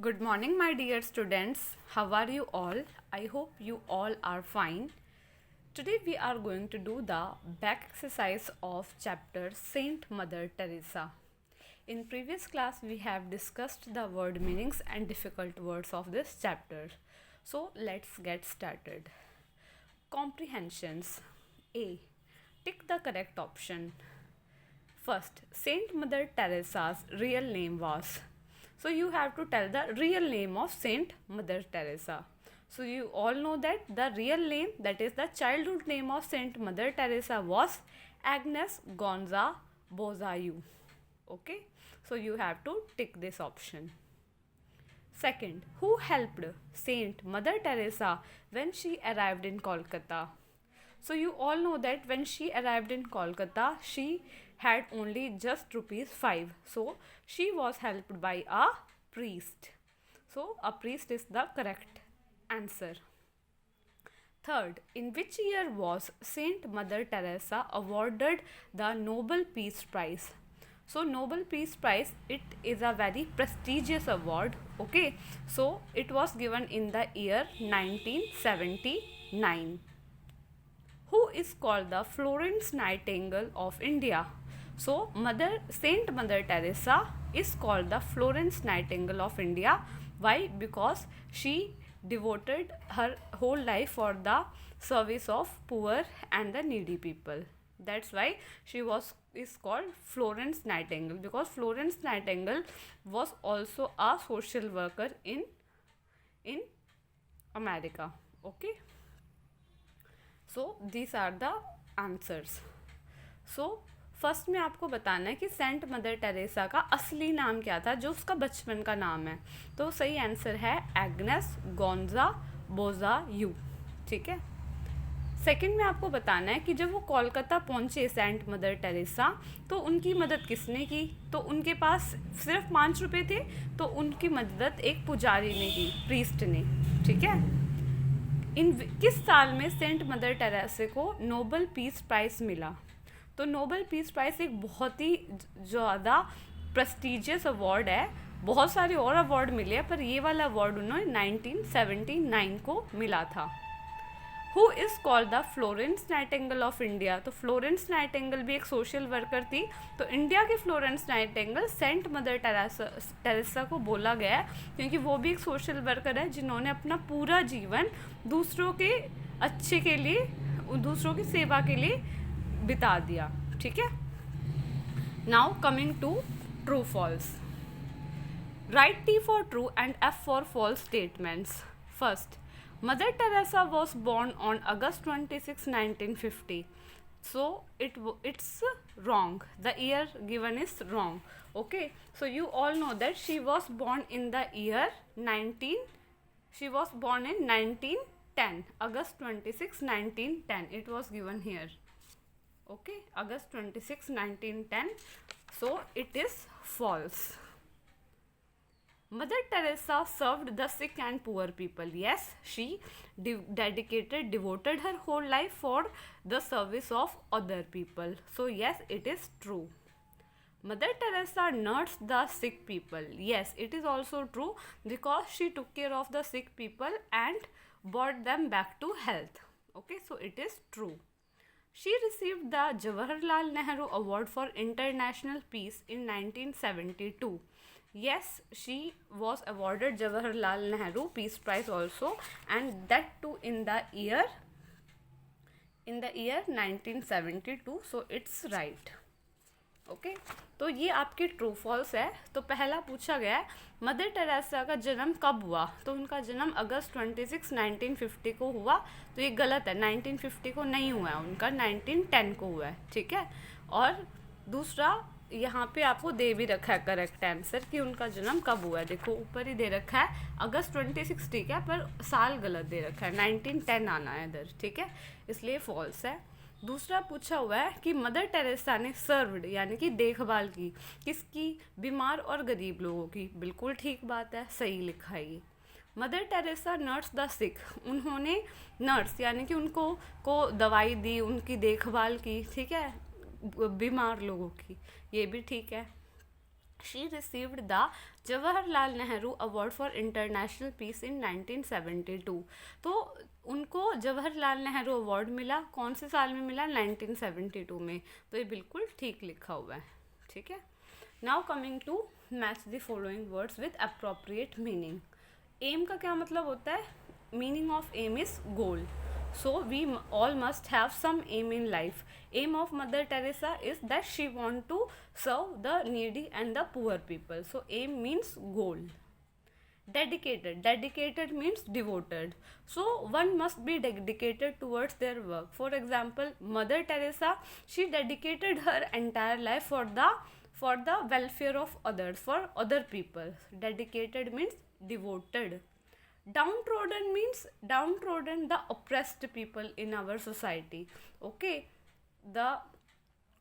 Good morning, my dear students. How are you all? I hope you all are fine. Today, we are going to do the back exercise of chapter Saint Mother Teresa. In previous class, we have discussed the word meanings and difficult words of this chapter. So, let's get started. Comprehensions. A. Tick the correct option. First, Saint Mother Teresa's real name was. So you have to tell the real name of Saint Mother Teresa. So you all know that the real name, that is the childhood name of Saint Mother Teresa, was Agnes Gonza Bozaiu. Okay, so you have to tick this option. Second, who helped Saint Mother Teresa when she arrived in Kolkata? So you all know that when she arrived in Kolkata, she had only just rupees 5. So she was helped by a priest. So a priest is the correct answer. Third, in which year was Saint Mother Teresa awarded the Nobel Peace Prize? So Nobel Peace Prize, it is a very prestigious award. Okay, so it was given in the year 1979. Who is called the Florence Nightingale of India? So Saint Mother Teresa is called the Florence Nightingale of India. Why? Because she devoted her whole life for the service of poor and the needy people. That's why she is called Florence Nightingale, because Florence Nightingale was also a social worker in America. Okay. So these are the answers. So first में आपको बताना है कि Saint mother Teresa का असली नाम क्या था, जो उसका बचपन का नाम है. तो सही आंसर है एग्नेस गोंजा बोजायू. ठीक है. सेकंड में आपको बताना है कि जब वो कोलकाता पहुंचे सेंट मदर टेरेसा, तो उनकी मदद किसने की? तो उनके पास सिर्फ 5 रुपये थे, तो उनकी मदद एक पुजारी ने की, प्रीस्ट ने. ठीक है. किस साल में सेंट मदर टेरेसा को नोबेल पीस प्राइज़ मिला? तो नोबेल पीस प्राइज़ एक बहुत ही ज़्यादा प्रेस्टिजियस अवार्ड है. बहुत सारे और अवार्ड मिले हैं, पर ये वाला अवार्ड उन्होंने 1979 को मिला था. Who is called the Florence Nightingale of India? तो फ्लोरेंस नाइटिंगेल भी एक सोशल वर्कर थी. तो इंडिया के Florence Nightingale saint mother Teresa को बोला गया है, क्योंकि वो भी एक सोशल वर्कर है जिन्होंने अपना पूरा जीवन दूसरों के अच्छे के लिए, दूसरों की सेवा के लिए बिता दिया. ठीक है. Now coming to true false. Right T for true and F for false statements. First, Mother Teresa was born on August 26, 1950. So it's wrong. The year given is wrong. Okay. So you all know that she was born in the year 1910. August 26, 1910. It was given here. Okay. August 26, 1910. So it is false. Mother Teresa served the sick and poor people. Yes, she devoted her whole life for the service of other people. So yes, it is true. Mother Teresa nursed the sick people. Yes, it is also true, because she took care of the sick people and brought them back to health. Okay, so it is true. She received the Jawaharlal Nehru Award for International Peace in 1972. Yes, she was awarded Jawaharlal Nehru Peace Prize also, and that too in the year 1972. So it's right. Okay. तो ये आपके true false है. तो पहला पूछा गया है mother Teresa का जन्म कब हुआ? तो उनका जन्म अगस्त 26, 1950 को हुआ. तो ये गलत है. 1950 को नहीं हुआ है उनका, 1910 को हुआ है. ठीक है. और दूसरा, यहाँ पे आपको दे भी रखा है करेक्ट आंसर कि उनका जन्म कब हुआ है. देखो ऊपर ही दे रखा है अगस्त 26. ठीक है, पर साल गलत दे रखा है, 1910 आना है इधर. ठीक है, इसलिए फॉल्स है. दूसरा पूछा हुआ है कि मदर टेरेसा ने सर्व्ड यानी कि देखभाल की, किसकी? बीमार और गरीब लोगों की. बिल्कुल ठीक बात है, सही लिखा है ये. मदर टेरेसा नर्स द सिक, उन्होंने नर्स यानी कि उनको दवाई दी, उनकी देखभाल की. ठीक है, बीमार लोगों की. ये भी ठीक है. She received the Jawaharlal Nehru Award for International Peace in 1972. तो उनको जवाहरलाल नेहरू अवार्ड मिला, कौन से साल में मिला? 1972 में। तो ये बिल्कुल ठीक लिखा हुआ है, ठीक है। Now coming to match the following words with appropriate meaning. Aim का क्या मतलब होता है? Meaning of aim is goal. So we all must have some aim in life. Aim of Mother Teresa is that she want to serve the needy and the poor people. So aim means goal. Dedicated. Dedicated means devoted. So one must be dedicated towards their work. For example, Mother Teresa, she dedicated her entire life for the welfare of others, for other people. Dedicated means devoted. Downtrodden means downtrodden, the oppressed people in our society. Okay, the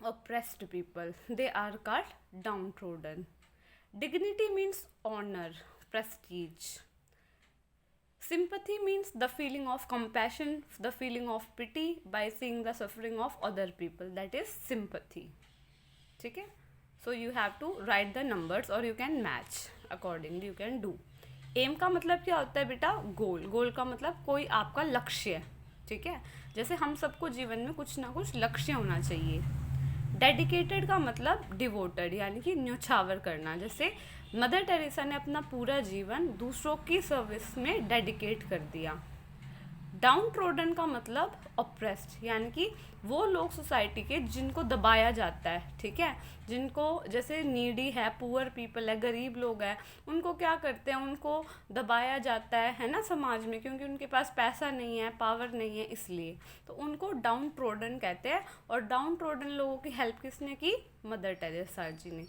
oppressed people, they are called downtrodden. Dignity means honor, prestige. Sympathy means the feeling of compassion, the feeling of pity by seeing the suffering of other people, that is sympathy. ठीक है, so you have to write the numbers or you can match accordingly, you can do. Aim का मतलब क्या होता है बेटा? गोल। गोल का मतलब कोई आपका लक्ष्य, ठीक है। जैसे हम सबको जीवन में कुछ ना कुछ लक्ष्य होना चाहिए। डेडिकेटेड का मतलब डिवोटेड, यानी कि न्योछावर करना। जैसे मदर टेरेसा ने अपना पूरा जीवन दूसरों की सर्विस में डेडिकेट कर दिया। डाउन ट्रोडन का मतलब ऑप्रेस्ड, यानी कि वो लोग सोसाइटी के जिनको दबाया जाता है, ठीक है। जिनको जैसे नीडी है, पुअर पीपल है, गरीब लोग हैं, उनको क्या करते हैं? उनको दबाया जाता है ना समाज में, क्योंकि उनके पास पैसा नहीं है, पावर नहीं है, इसलिए तो उनको डाउन ट्रोडन कहते हैं। और डाउन ट्रोडन लोगों की हेल्प किसने की? मदर टेरेसा जी ने।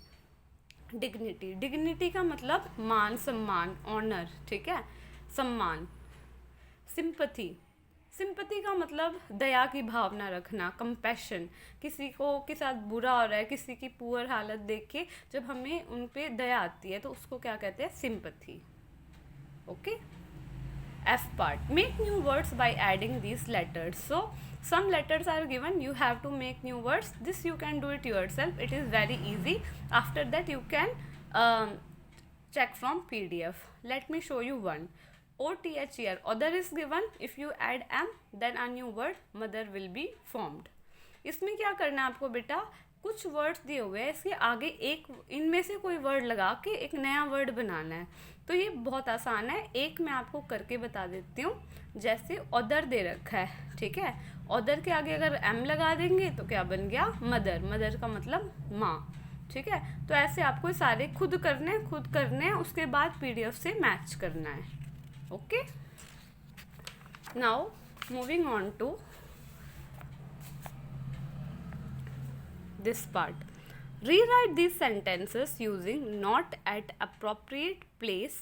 डिग्निटी। डिग्निटी का मतलब मान सम्मान, ऑनर, ठीक है, सम्मान। सिंपथी। सिंपथी का मतलब दया की भावना रखना, कंपैशन। किसी को के साथ बुरा हो रहा है, किसी की पुअर हालत देख के जब हमें उन पे दया आती है तो उसको क्या कहते हैं? Sympathy. Okay, F part, make new words by adding these letters. So some letters are given, you have to make new words. This you can do it yourself, it is very easy. After that you can check from PDF. Let me show you one. OTHER, other is given. If you add M, then a new word mother will be formed. इसमें क्या करना है आपको बेटा? कुछ words दिए हुए हैं, इसके आगे एक इनमें से कोई वर्ड लगा के एक नया वर्ड बनाना है। तो ये बहुत आसान है, एक मैं आपको करके बता देती हूँ। जैसे अदर दे रखा है, ठीक है, अदर के आगे अगर M लगा देंगे तो क्या बन गया? मदर। मदर का मतलब माँ, ठीक है। तो ऐसे आपको सारे खुद करने हैं, उसके बाद PDF से मैच करना है। Okay, now moving on to this part. Rewrite these sentences using not at appropriate place.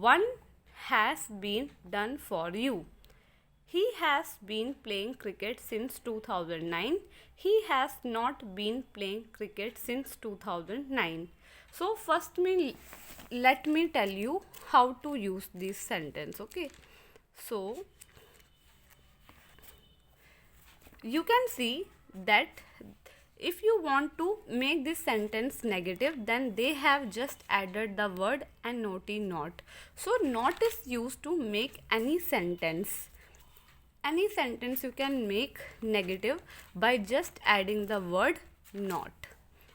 One has been done for you. He has been playing cricket since 2009. He has not been playing cricket since 2009. So first let me tell you how to use this sentence. Okay, so you can see that if you want to make this sentence negative, then they have just added the word and not. So not is used to make any sentence. Any sentence you can make negative by just adding the word not.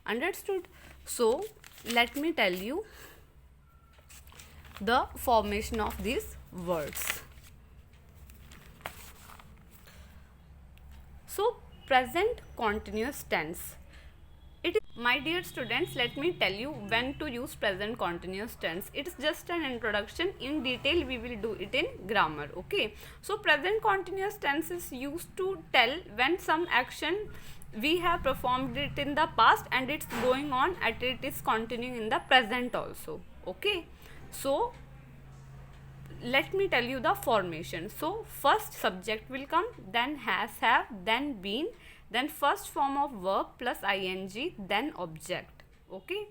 Understood? So let me tell you the formation of these words. So present continuous tense. It is, my dear students, let me tell you when to use present continuous tense. It is just an introduction. In detail we will do it in grammar. Okay, so present continuous tense is used to tell when some action we have performed it in the past and it's going on and it is continuing in the present also. Okay, so let me tell you the formation. So first subject will come, then has, have, then been, then first form of verb plus ing, then object. Okay,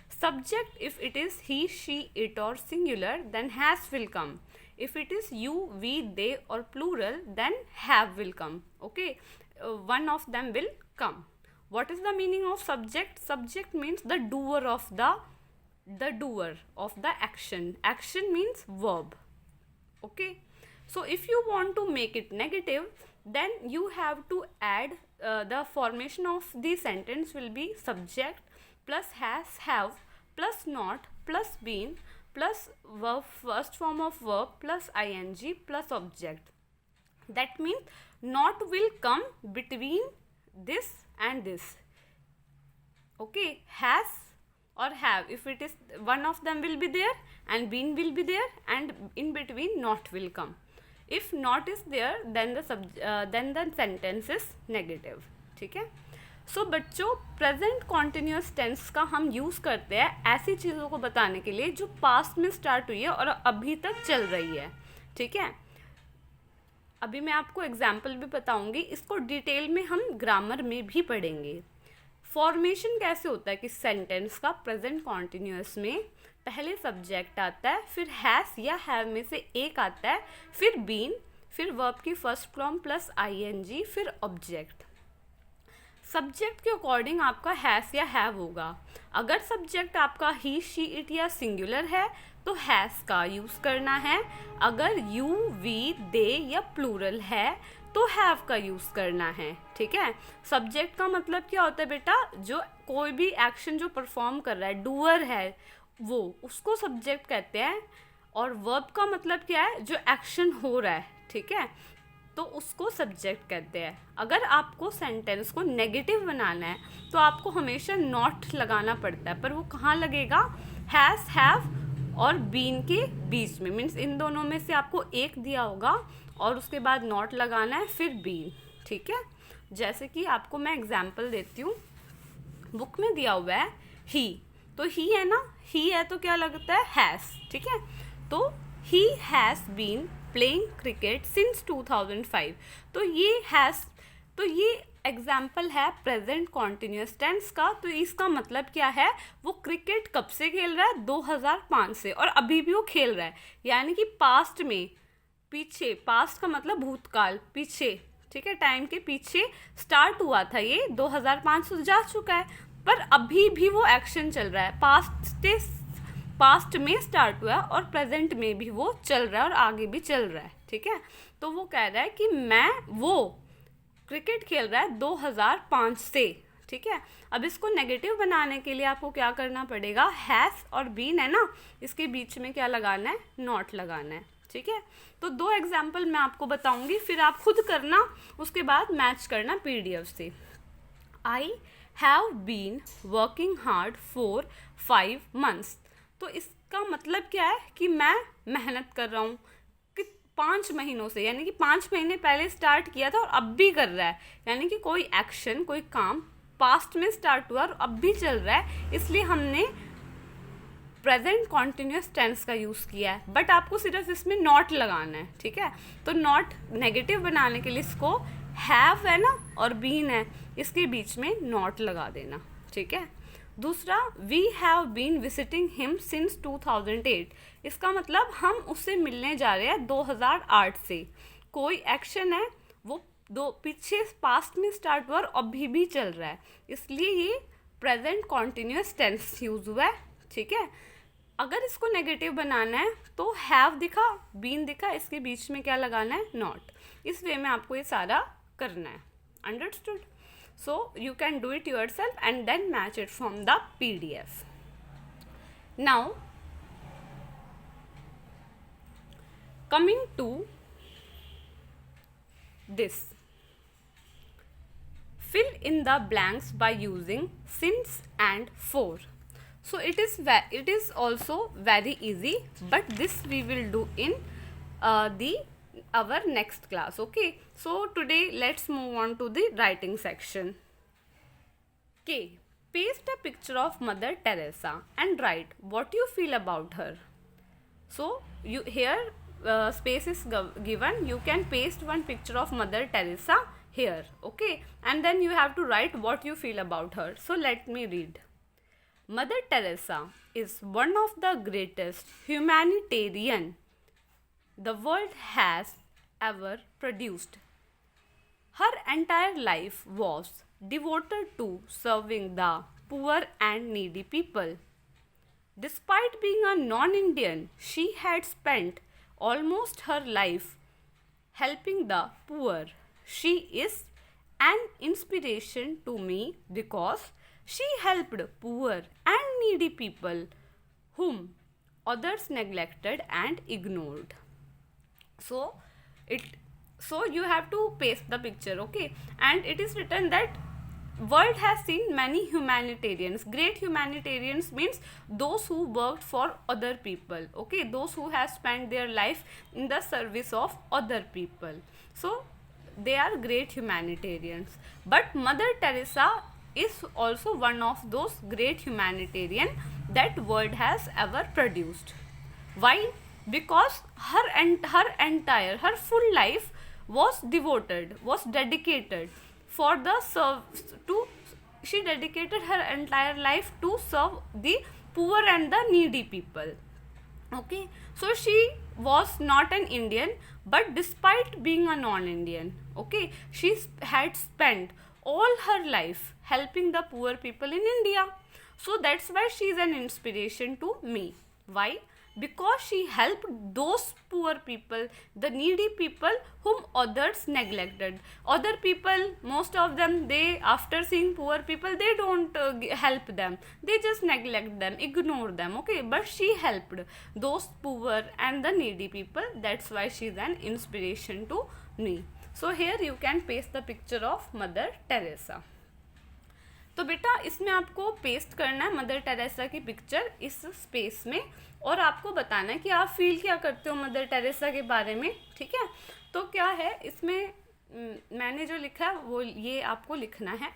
subject, if it is he, she, it or singular, then has will come. If it is you, we, they or plural, then have will come. Okay, one of them will come. What is the meaning of subject? Subject means the doer of the action. Action means verb. Okay. So if you want to make it negative, then you have to add the formation of the sentence will be subject plus has, have, plus not, plus been, plus verb, first form of verb, plus ing, plus object. That means not will come between this and this. Okay, has or have, if it is one of them will be there and been will be there, and in between not will come. If not is there, then the sentence is negative. ठीक है. सो बच्चों, present continuous tense का हम use करते हैं ऐसी चीज़ों को बताने के लिए जो पास्ट में स्टार्ट हुई है और अभी तक चल रही है. ठीक है. अभी मैं आपको एग्जाम्पल भी बताऊंगी, इसको डिटेल में हम ग्रामर में भी पढ़ेंगे. फॉर्मेशन कैसे होता है कि सेंटेंस का प्रेजेंट कॉन्टिन्यूस में पहले सब्जेक्ट आता है, फिर हैज़ या हैव में से एक आता है, फिर बीन, फिर वर्ब की फर्स्ट फॉर्म प्लस आईएनजी, फिर ऑब्जेक्ट. सब्जेक्ट के अकॉर्डिंग आपका हैज़ या हैव होगा. अगर सब्जेक्ट आपका ही, शी, इट या सिंगुलर है तो हैज़ का यूज़ करना है. अगर यू, वी, दे या प्लूरल है तो हैव का यूज़ करना है. ठीक है. सब्जेक्ट का मतलब क्या होता है बेटा? जो कोई भी एक्शन जो परफॉर्म कर रहा है, डूअर है, वो उसको सब्जेक्ट कहते हैं. और वर्ब का मतलब क्या है? जो एक्शन हो रहा है. ठीक है. तो उसको सब्जेक्ट कहते हैं. अगर आपको सेंटेंस को नेगेटिव बनाना है तो आपको हमेशा नॉट लगाना पड़ता है, पर वो कहाँ लगेगा? हैज़, हैव और बीन के बीच में. मीन्स इन दोनों में से आपको एक दिया होगा और उसके बाद नॉट लगाना है, फिर बीन. ठीक है. जैसे कि आपको मैं एग्जाम्पल देती हूँ. बुक में दिया हुआ है ही, तो ही है ना, ही है तो क्या लगता है? हैज़. ठीक है. तो he has been playing cricket since 2005. तो ये एग्जाम्पल है प्रेजेंट कॉन्टिन्यूस टेंस का. तो इसका मतलब क्या है? वो क्रिकेट कब से खेल रहा है? 2005 से, और अभी भी वो खेल रहा है. यानी कि पास्ट में, पीछे, पास्ट का मतलब भूतकाल, पीछे. ठीक है. टाइम के पीछे स्टार्ट हुआ था ये, 2005 से जा चुका है, पर अभी भी वो एक्शन चल रहा है. पास्ट में स्टार्ट हुआ और प्रेजेंट में भी वो चल रहा है और आगे भी चल रहा है. ठीक है. तो वो कह रहा है कि वो क्रिकेट खेल रहा है 2005 से. ठीक है. अब इसको नेगेटिव बनाने के लिए आपको क्या करना पड़ेगा? हैज़ और बीन है ना, इसके बीच में क्या लगाना है? नॉट लगाना है. ठीक है. तो 2 एग्जाम्पल मैं आपको बताऊंगी, फिर आप खुद करना, उसके बाद मैच करना पीडीएफ से. I have been working hard for 5 months. तो इसका मतलब क्या है? कि मैं मेहनत कर रहा हूँ कि 5 महीनों से, यानी कि 5 महीने पहले स्टार्ट किया था और अब भी कर रहा है. यानी कि कोई एक्शन, कोई काम पास्ट में स्टार्ट हुआ और अब भी चल रहा है, इसलिए हमने प्रेजेंट कॉन्टिन्यूस टेंस का यूज़ किया है. बट आपको सिर्फ इसमें नॉट लगाना है. ठीक है. तो नॉट नेगेटिव बनाने के लिए इसको हैव है ना और बीन है, इसके बीच में नॉट लगा देना. ठीक है. दूसरा, we have been visiting him since 2008. इसका मतलब हम उससे मिलने जा रहे हैं 2008 से. कोई एक्शन है, वो पीछे पास्ट में स्टार्ट हुआ और अभी भी चल रहा है, इसलिए ये प्रेजेंट कॉन्टिन्यूस टेंस यूज हुआ है. ठीक है. अगर इसको नेगेटिव बनाना है तो हैव दिखा, बीन दिखा, इसके बीच में क्या लगाना है? नॉट. इस वे में आपको ये सारा करना है. Understood? So you can do it yourself and then match it from the PDF. Now coming to this, fill in the blanks by using since and for. So it is also very easy, but this we will do in our next class. Okay. So today let's move on to the writing section. Okay. Paste a picture of Mother Teresa and write what you feel about her. So you here space is given. You can paste one picture of Mother Teresa here. Okay. And then you have to write what you feel about her. So let me read. Mother Teresa is one of the greatest humanitarian the world has ever produced. Her entire life was devoted to serving the poor and needy people. Despite being a non-Indian, she had spent almost her life helping the poor. She is an inspiration to me because she helped poor and needy people whom others neglected and ignored. So you have to paste the picture, okay? And it is written that world has seen many humanitarians. Great humanitarians means those who worked for other people, okay, those who have spent their life in the service of other people. So they are great humanitarians. But Mother Teresa is also one of those great humanitarian that world has ever produced. Why? Because her full life was devoted, was dedicated for the she dedicated her entire life to serve the poor and the needy people, okay? So she was not an Indian, but despite being a non-Indian, okay, she had spent all her life helping the poor people in India. So that's why she is an inspiration to me. Why? Because she helped those poor people, the needy people whom others neglected. Other people, most of them, they, after seeing poor people, they don't help them, they just neglect them, ignore them, okay? But she helped those poor and the needy people. That's why she is an inspiration to me. So here you can paste the picture of Mother Teresa. तो बेटा इसमें आपको paste करना है mother Teresa की picture इस space में, और आपको बताना है कि आप फील क्या करते हो मदर टेरेसा के बारे में, ठीक है? तो क्या है इसमें मैंने जो लिखा है वो ये आपको लिखना है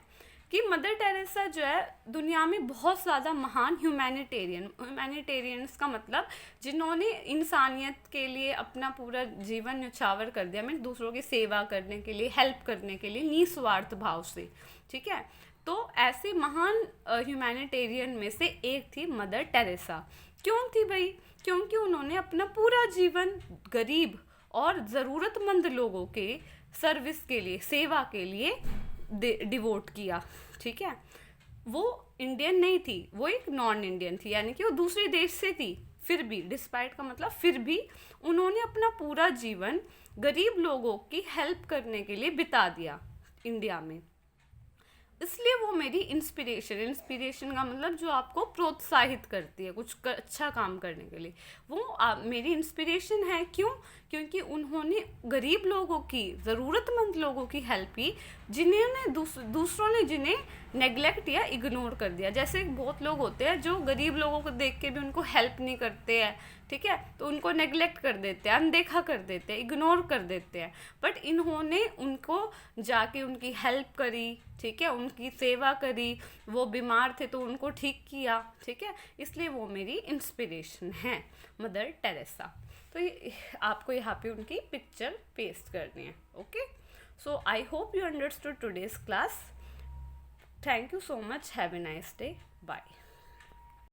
कि मदर टेरेसा जो है दुनिया में बहुत ज़्यादा महान ह्यूमैनिटेरियंस का मतलब जिन्होंने इंसानियत के लिए अपना पूरा जीवन न्यौछावर कर दिया, मीन्स दूसरों की सेवा करने के लिए, हेल्प करने के लिए निस्वार्थ भाव से, ठीक है? तो ऐसे महान ह्यूमैनिटेरियन में से एक थी मदर टेरेसा। क्यों थी भाई? क्योंकि उन्होंने अपना पूरा जीवन गरीब और ज़रूरतमंद लोगों के सर्विस के लिए, सेवा के लिए डिवोट किया, ठीक है? वो इंडियन नहीं थी, वो एक नॉन इंडियन थी, यानी कि वो दूसरे देश से थी। फिर भी, डिस्पाइट का मतलब फिर भी, उन्होंने अपना पूरा जीवन गरीब लोगों की हेल्प करने के लिए बिता दिया इंडिया में। इसलिए वो मेरी इंस्पिरेशन का मतलब जो आपको प्रोत्साहित करती है कुछ अच्छा काम करने के लिए, वो मेरी इंस्पिरेशन है। क्यों? क्योंकि उन्होंने गरीब लोगों की, ज़रूरतमंद लोगों की हेल्प की, दूसरों ने जिन्हें नेग्लेक्ट या इग्नोर कर दिया। जैसे बहुत लोग होते हैं जो गरीब लोगों को देख के भी उनको हेल्प नहीं करते हैं, ठीक है? तो उनको नेग्लेक्ट कर देते हैं, अनदेखा कर देते हैं, इग्नोर कर देते हैं। बट इन्होंने उनको जाके उनकी हेल्प करी, ठीक है, उनकी सेवा करी, वो बीमार थे तो उनको ठीक किया, ठीक है? इसलिए वो मेरी इंस्पिरेशन है मदर टेरेसा। तो आपको यहाँ पे उनकी पिक्चर पेस्ट करनी है, okay? So I hope you understood today's class. Thank you so much, have a nice day, bye.